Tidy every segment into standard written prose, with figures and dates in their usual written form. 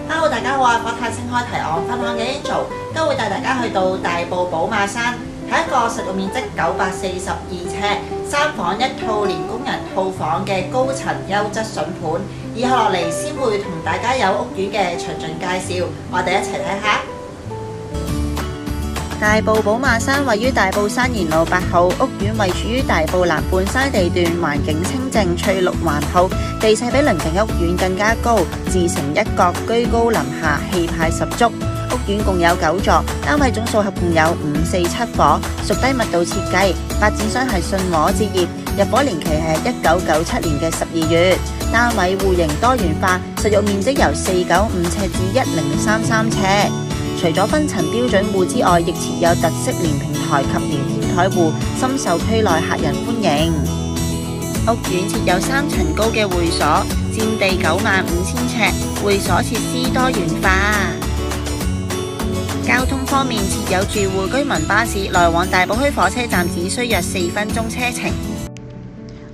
Hello， 大家好啊！國泰清開提案分享嘅 Angel，今日會帶大家去到大埔寶馬山，係一個實用面積942呎、3房1套連工人套房嘅高層優質筍盤。以下落嚟先會同大家有屋苑嘅詳盡介紹，我哋一齊睇下。大埔寶馬山位於大埔山賢路8號，屋苑位處於大埔南半山地段，環境清靜，翠綠環抱，地勢比鄰近屋苑更加高，自成一角，居高臨下，氣派十足。屋苑共有9座，單位總數合共有547伙，屬低密度設計，發展商係信和置業，入伙年期係1997年嘅12月。單位戶型多元化，實用面積由495呎至1033呎。除咗分層標準戶之外，亦設有特色連平台及連天台戶，深受區內客人歡迎。屋苑設有3層高嘅會所，佔地95000呎，會所設施多元化。交通方面，設有住戶居民巴士來往大埔墟火車站，只需約4分鐘車程。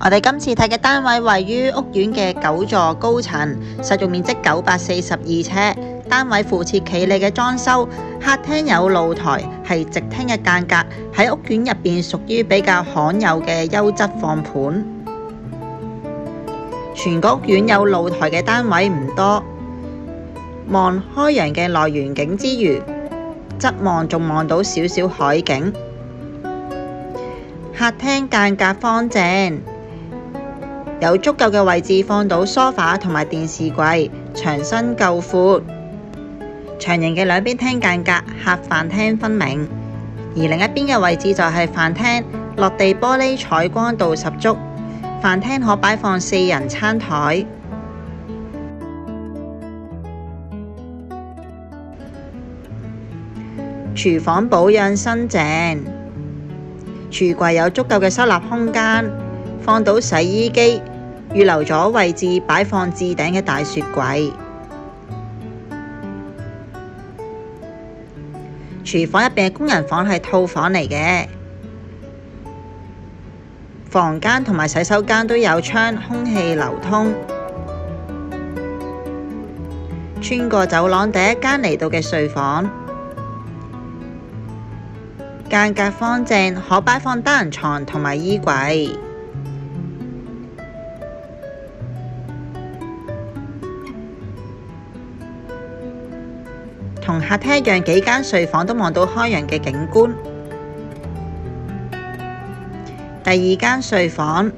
我哋今次睇嘅單位位於屋苑嘅9座高層，實用面積942呎。單位附設企理嘅裝修，客廳有露台，係直廳嘅間隔，喺屋苑入邊屬於比較罕有嘅優質放盤。全個屋苑有露台嘅單位唔多，望開揚嘅內園景之餘，側望仲望到少少海景。客廳間隔方正，有足夠嘅位置放到梳化同埋電視櫃，牆身夠闊。長形嘅兩邊廳間隔，客飯廳分明，而另一邊嘅位置就係飯廳，落地玻璃採光度十足。飯廳可擺放4人餐台。廚房保養新淨，廚櫃有足夠嘅收納空間，放到洗衣機，預留咗位置擺放置頂嘅大雪櫃。廚房入邊嘅工人房係套房嚟嘅，房間同埋洗手間都有窗，空氣流通。穿過走廊，第一間嚟到嘅睡房，間隔方正，可擺放單人床同埋衣櫃。同客廳一樣，幾間睡房都望到開揚嘅景觀。第二間睡房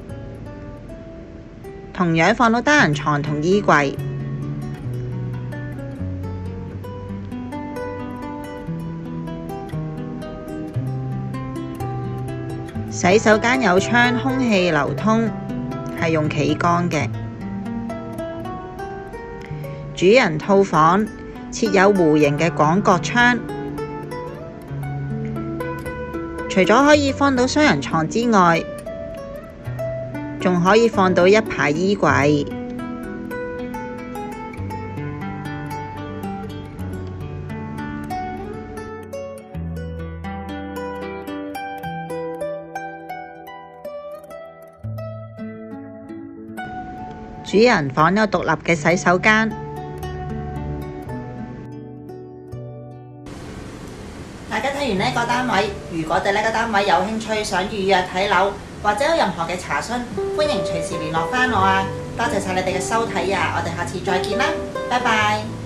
同樣放到單人床同衣櫃。洗手間有窗，空氣流通，係用企缸嘅。主人套房設有弧形嘅廣角窗，除咗可以放到雙人床之外，仲可以放到一排衣櫃。主人房有獨立嘅洗手間。大家睇完呢個單位，如果對呢個單位有興趣，想預約睇樓，或者有任何嘅查詢，歡迎隨時聯絡返我啊！多謝晒你哋嘅收睇啊！我哋下次再見啦，拜拜。